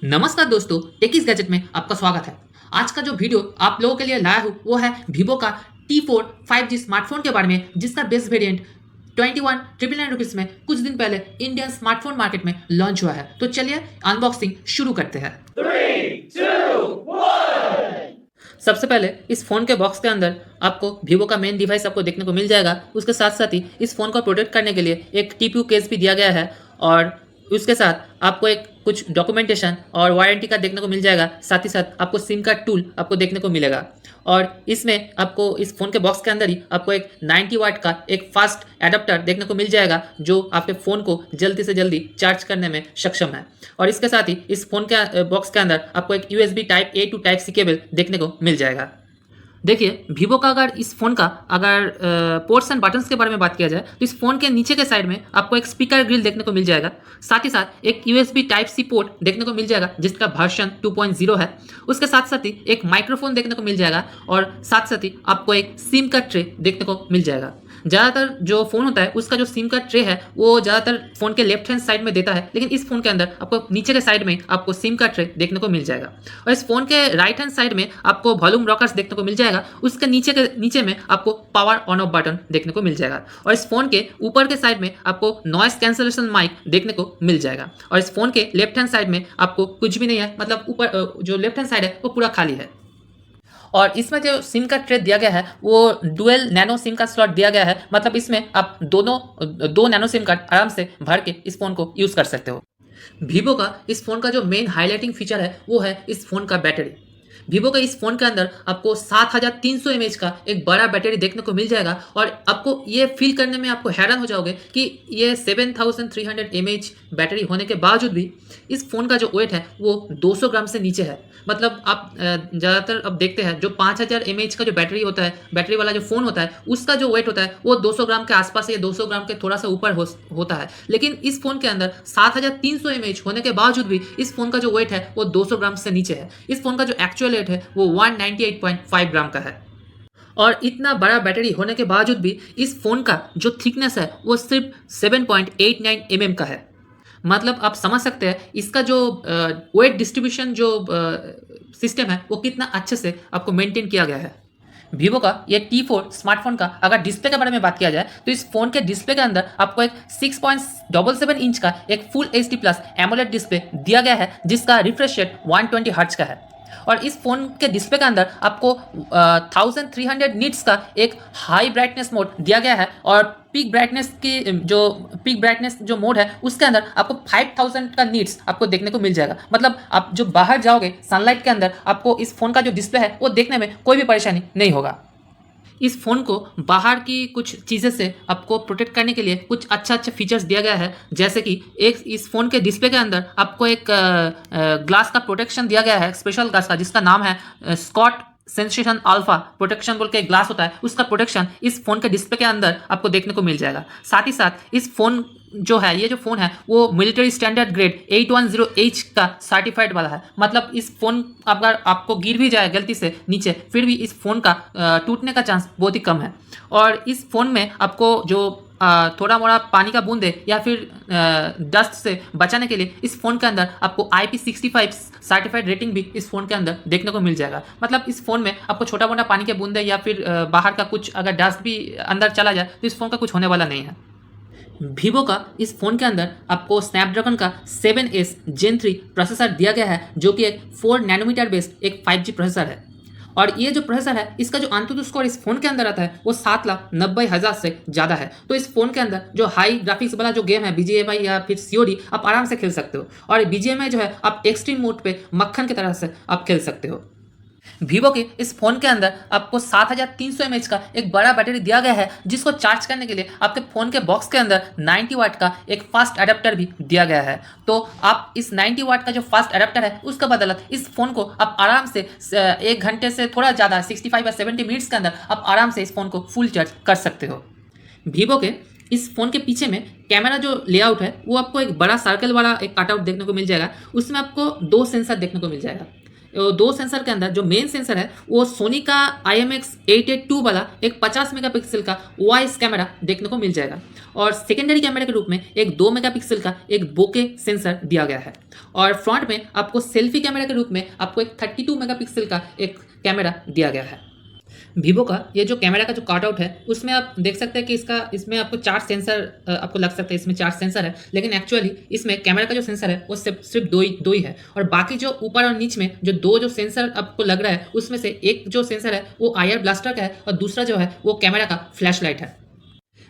नमस्कार दोस्तों, टेकिस गैजेट में आपका स्वागत है। आज का जो वीडियो आप लोगों के लिए लाया हूँ वो है वीवो का T4 5G स्मार्टफोन के बारे में, जिसका बेस वेरिएंट 21,999 रुपीज़ में कुछ दिन पहले इंडियन स्मार्टफोन मार्केट में लॉन्च हुआ है। तो चलिए अनबॉक्सिंग शुरू करते हैं। 3, 2, 1। सबसे पहले इस फ़ोन के बॉक्स के अंदर आपको वीवो का मेन डिवाइस आपको देखने को मिल जाएगा। उसके साथ साथ ही इस फ़ोन को प्रोटेक्ट करने के लिए एक टीपीयू केस भी दिया गया है और उसके साथ आपको एक कुछ डॉक्यूमेंटेशन और वारंटी का देखने को मिल जाएगा। साथ ही साथ आपको सिम का टूल आपको देखने को मिलेगा और इसमें आपको इस फ़ोन के बॉक्स के अंदर ही आपको एक 90 वाट का एक फास्ट एडाप्टर देखने को मिल जाएगा, जो आपके फ़ोन को जल्दी से जल्दी चार्ज करने में सक्षम है। और इसके साथ ही इस फ़ोन के बॉक्स के अंदर आपको एक USB type A to type C cable देखने को मिल जाएगा। देखिए, वीवो का अगर इस फ़ोन का अगर पोर्ट्स एंड बटन्स के बारे में बात किया जाए तो इस फ़ोन के नीचे के साइड में आपको एक स्पीकर ग्रिल देखने को मिल जाएगा। साथ ही साथ एक USB टाइप C पोर्ट देखने को मिल जाएगा, जिसका वर्जन 2.0 है। उसके साथ साथ ही एक माइक्रोफोन देखने को मिल जाएगा और साथ साथ ही आपको एक सिम का ट्रे देखने को मिल जाएगा। ज़्यादातर जो फ़ोन होता है उसका जो सिम का ट्रे है वो ज़्यादातर फ़ोन के लेफ्ट हैंड साइड में देता है, लेकिन इस फ़ोन के अंदर आपको नीचे के साइड में आपको सिम का ट्रे देखने को मिल जाएगा। और इस फ़ोन के राइट हैंड साइड में आपको वॉल्यूम रॉकर्स देखने को मिल जाएगा। उसके नीचे में आपको पावर ऑन ऑफ बटन देखने को मिल जाएगा और इस फ़ोन के ऊपर के साइड में आपको नॉइस कैंसलेशन माइक देखने को मिल जाएगा। और इस फ़ोन के लेफ्ट हैंड साइड में आपको कुछ भी नहीं है, मतलब ऊपर जो लेफ्ट हैंड साइड है वो पूरा खाली है। और इसमें जो सिम का ट्रे दिया गया है वो डुअल नैनो सिम का स्लॉट दिया गया है, मतलब इसमें आप दो नैनो सिम कार्ड आराम से भर के इस फ़ोन को यूज़ कर सकते हो। वीवो का इस फ़ोन का जो मेन हाईलाइटिंग फीचर है वो है इस फ़ोन का बैटरी। वीवो के इस फ़ोन के अंदर आपको 7300 mAh का एक बड़ा बैटरी देखने को मिल जाएगा और आपको ये फील करने में आपको हैरान हो जाओगे कि ये 7300 mAh बैटरी होने के बावजूद भी इस फ़ोन का जो वेट है वो 200 ग्राम से नीचे है। मतलब आप ज़्यादातर अब देखते हैं जो 5000 mAh का जो बैटरी होता है, बैटरी वाला जो फ़ोन होता है, उसका जो वेट होता है वो 200 ग्राम के आसपास या 200 ग्राम के थोड़ा सा ऊपर होता है। लेकिन इस फ़ोन के अंदर 7300 mAh होने के बावजूद भी इस फ़ोन का जो वेट है वो 200 ग्राम से नीचे है। इस फ़ोन का जो एक्चुअल वेट है वो 198.5 ग्राम का है। और इतना बड़ा बैटरी होने के बावजूद भी इस फ़ोन का जो थिकनेस है वो सिर्फ 7.89 mm का है। मतलब आप समझ सकते हैं इसका जो वेट डिस्ट्रीब्यूशन जो सिस्टम है वो कितना अच्छे से आपको मेंटेन किया गया है। वीवो का ये T4 स्मार्टफोन का अगर डिस्प्ले के बारे में बात किया जाए तो इस फ़ोन के डिस्प्ले के अंदर आपको एक 6.77 इंच का एक full HD plus AMOLED display दिया गया है, जिसका रिफ्रेश रेट 120 हर्ट्ज का है। और इस फ़ोन के डिस्प्ले के अंदर आपको 1300 निट्स का एक हाई ब्राइटनेस मोड दिया गया है और पीक ब्राइटनेस जो मोड है उसके अंदर आपको 5000 का निट्स आपको देखने को मिल जाएगा। मतलब आप जो बाहर जाओगे सनलाइट के अंदर आपको इस फ़ोन का जो डिस्प्ले है वो देखने में कोई भी परेशानी नहीं होगा। इस फ़ोन को बाहर की कुछ चीज़ें से आपको प्रोटेक्ट करने के लिए कुछ अच्छा फीचर्स दिया गया है, जैसे कि एक इस फ़ोन के डिस्प्ले के अंदर आपको एक ग्लास का प्रोटेक्शन दिया गया है, स्पेशल ग्लास का, जिसका नाम है स्कॉट सेंसेशन अल्फा प्रोटेक्शन बोल के ग्लास होता है। उसका प्रोटेक्शन इस फ़ोन के डिस्प्ले के अंदर आपको देखने को मिल जाएगा। साथ ही साथ इस फ़ोन जो है, ये जो फ़ोन है वो मिलिट्री स्टैंडर्ड ग्रेड 810H का सर्टिफाइड वाला है। मतलब इस फ़ोन अगर आपको गिर भी जाए गलती से नीचे, फिर भी इस फ़ोन का टूटने का चांस बहुत ही कम है। और इस फ़ोन में आपको जो थोड़ा मोड़ा पानी का बूंदे या फिर डस्ट से बचाने के लिए इस फ़ोन के अंदर आपको IP65 सर्टिफाइड रेटिंग भी इस फ़ोन के अंदर देखने को मिल जाएगा। मतलब इस फ़ोन में आपको छोटा मोटा पानी के बूंदे या फिर बाहर का कुछ अगर डस्ट भी अंदर चला जाए तो इस फ़ोन का कुछ होने वाला नहीं है। वीवो का इस फ़ोन के अंदर आपको स्नैपड्रैगन का 7S Gen 3 प्रोसेसर दिया गया है, जो कि एक 4 नैनोमीटर बेस्ड एक 5G प्रोसेसर है। और ये जो प्रोसेसर है इसका जो अंतुतु स्कोर इस फ़ोन के अंदर आता है वो 7,90,000 से ज़्यादा है। तो इस फ़ोन के अंदर जो हाई ग्राफिक्स वाला जो गेम है BGMI या फिर COD आप आराम से खेल सकते हो। और BGMI जो है आप एक्सट्रीम मोड पे मक्खन की तरह से आप खेल सकते हो। वीवो के इस फ़ोन के अंदर आपको 7300 mAh का एक बड़ा बैटरी दिया गया है, जिसको चार्ज करने के लिए आपके फ़ोन के बॉक्स के अंदर 90 वाट का एक फास्ट अडेप्टर भी दिया गया है। तो आप इस 90 वाट का जो फास्ट अडेप्टर है उसका बदौलत इस फ़ोन को आप आराम से 1 घंटे से थोड़ा ज़्यादा 65 या 70 मिनट्स के अंदर आप आराम से इस फ़ोन को फुल चार्ज कर सकते हो। वीवो के इस फ़ोन के पीछे में कैमरा जो लेआउट है वो आपको एक बड़ा सर्कल वाला एक कटआउट देखने को मिल जाएगा। उसमें आपको 2 सेंसर देखने को मिल जाएगा। दो सेंसर के अंदर जो मेन सेंसर है वो सोनी का IMX882 वाला एक 50 मेगापिक्सल का वॉइस कैमरा देखने को मिल जाएगा और सेकेंडरी कैमरा के रूप में एक 2 मेगापिक्सल का एक बोके सेंसर दिया गया है और फ्रंट में आपको सेल्फी कैमरा के रूप में आपको एक 32 मेगापिक्सल का एक कैमरा दिया गया है। वीवो का ये जो कैमरा का जो कार्ड आउट है उसमें आप देख सकते हैं कि इसमें आपको 4 सेंसर आपको लग सकता है, इसमें 4 सेंसर है, लेकिन एक्चुअली इसमें कैमरा का जो सेंसर है वो सिर्फ दो ही है और बाकी जो ऊपर और नीचे में जो दो जो सेंसर आपको लग रहा है उसमें से एक जो सेंसर है वो IR ब्लास्टर का है और दूसरा जो है वो कैमरा का फ्लैश लाइट है।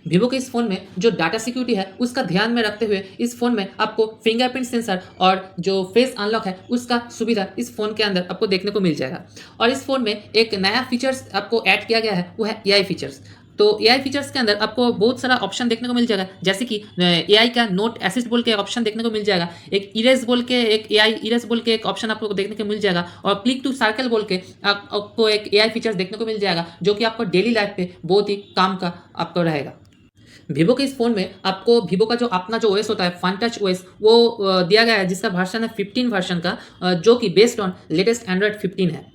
वीवो के इस फ़ोन में जो डाटा सिक्योरिटी है उसका ध्यान में रखते हुए इस फ़ोन में आपको फिंगरप्रिंट सेंसर और जो फेस अनलॉक है उसका सुविधा इस फ़ोन के अंदर आपको देखने को मिल जाएगा और इस फ़ोन में एक नया फीचर्स आपको ऐड किया गया है वो है AI फीचर्स। तो AI फीचर्स के अंदर आपको बहुत सारा ऑप्शन देखने को मिल जाएगा, जैसे कि AI का नोट असिस्ट बोल के एक ऑप्शन देखने को मिल जाएगा, एक इरेज बोल के एक AI इरेज बोल के एक ऑप्शन आपको देखने को मिल जाएगा और क्लिक टू सर्कल बोल के आपको एक AI फीचर्स देखने को मिल जाएगा जो कि आपको डेली लाइफ पे बहुत ही काम का आपको रहेगा। वीवो के इस फ़ोन में आपको वीवो का जो अपना जो OS होता है फन टच OS वो दिया गया है जिसका वर्जन है 15 वर्जन का, जो कि बेस्ड ऑन लेटेस्ट एंड्रॉयड 15 है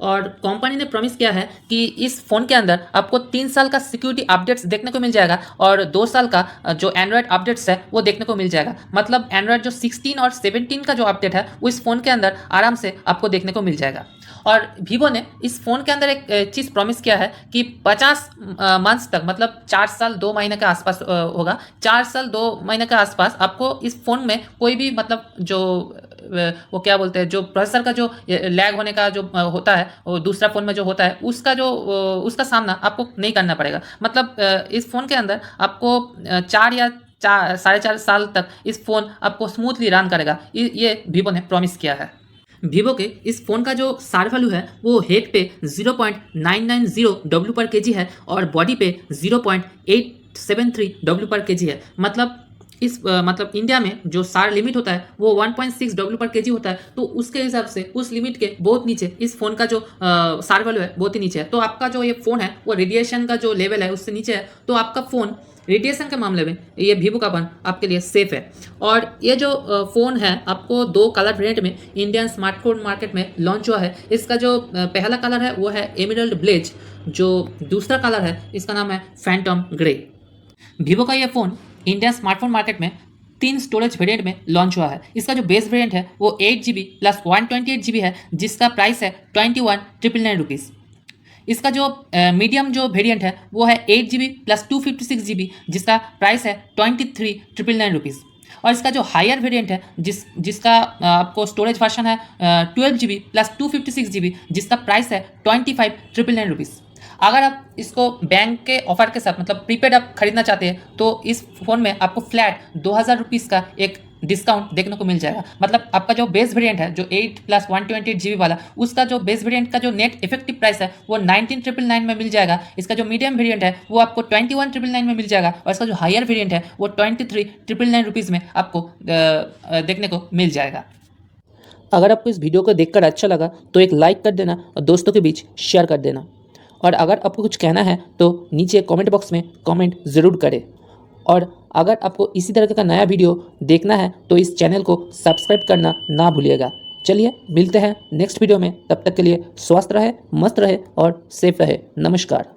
और कंपनी ने प्रॉमिस किया है कि इस फ़ोन के अंदर आपको 3 साल का सिक्योरिटी अपडेट्स देखने को मिल जाएगा और 2 साल का जो एंड्रॉयड अपडेट्स है वो देखने को मिल जाएगा। मतलब एंड्रॉयड जो 16 और 17 का जो अपडेट है वो इस फ़ोन के अंदर आराम से आपको देखने को मिल जाएगा। और वीवो ने इस फ़ोन के अंदर एक चीज़ प्रॉमिस किया है कि 50 मंथ्स तक, मतलब 4 साल 2 महीने के आसपास होगा, 4 साल 2 महीने के आसपास आपको इस फ़ोन में कोई भी मतलब जो वो क्या बोलते हैं जो प्रोसेसर का जो लैग होने का जो होता है वो दूसरा फ़ोन में जो होता है उसका सामना आपको नहीं करना पड़ेगा। मतलब इस फ़ोन के अंदर आपको 4 या 4.5 साल तक इस फ़ोन आपको स्मूथली रन करेगा, ये वीवो ने प्रॉमिस किया है। वीवो के इस फ़ोन का जो सार वैल्यू है वो हेड पे 0.990 W पर kg है और बॉडी पे 0.873 W पर kg है। मतलब इंडिया में जो सार लिमिट होता है वो 1.6 W पर kg होता है, तो उसके हिसाब से उस लिमिट के बहुत नीचे इस फ़ोन का जो सार वैल्यू है बहुत ही नीचे है। तो आपका जो ये फ़ोन है वो रेडिएशन का जो लेवल है उससे नीचे है, तो आपका फ़ोन रेडिएशन के मामले में ये वीवो का वन आपके लिए सेफ़ है। और ये जो फ़ोन है आपको 2 कलर वेरिएंट में इंडियन स्मार्टफोन मार्केट में लॉन्च हुआ है। इसका जो पहला कलर है वो है एमराल्ड ब्लेज, जो दूसरा कलर है इसका नाम है फैंटम ग्रे। वीवो का ये फ़ोन इंडियन स्मार्टफोन मार्केट में 3 स्टोरेज वेरिएंट में लॉन्च हुआ है। इसका जो बेस वेरिएंट है वो 8GB प्लस 128GB है जिसका प्राइस है 21,999 रुपीज़। इसका जो मीडियम जो वेरिएंट है वो है 8GB प्लस 256GB जिसका प्राइस है 23,999 रुपीज़। और इसका जो हायर वेरिएंट है जिसका आपको स्टोरेज वर्जन है 12GB प्लस 256GB जिसका प्राइस है 25,999 रुपीज़। अगर आप इसको बैंक के ऑफर के साथ मतलब प्रीपेड आप खरीदना चाहते हैं तो इस फ़ोन में आपको फ्लैट 2,000 रुपीज़ का एक डिस्काउंट देखने को मिल जाएगा। मतलब आपका जो बेस वेरिएंट है जो 8 प्लस 128GB वाला उसका जो बेस वेरिएंट का जो नेट इफेक्टिव प्राइस है वो 19,999 में मिल जाएगा। इसका जो मीडियम वेरिएंट है वो आपको 21,999 में मिल जाएगा और इसका जो हायर वेरिएंट है वो 23,999 रुपीज़ में आपको देखने को मिल जाएगा। अगर आपको इस वीडियो को देखकर अच्छा लगा तो एक लाइक कर देना और दोस्तों के बीच शेयर कर देना, और अगर आपको कुछ कहना है तो नीचे कमेंट बॉक्स में कमेंट ज़रूर करें। और अगर आपको इसी तरह का नया वीडियो देखना है तो इस चैनल को सब्सक्राइब करना ना भूलिएगा। चलिए मिलते हैं नेक्स्ट वीडियो में, तब तक के लिए स्वस्थ रहे, मस्त रहे और सेफ रहे। नमस्कार।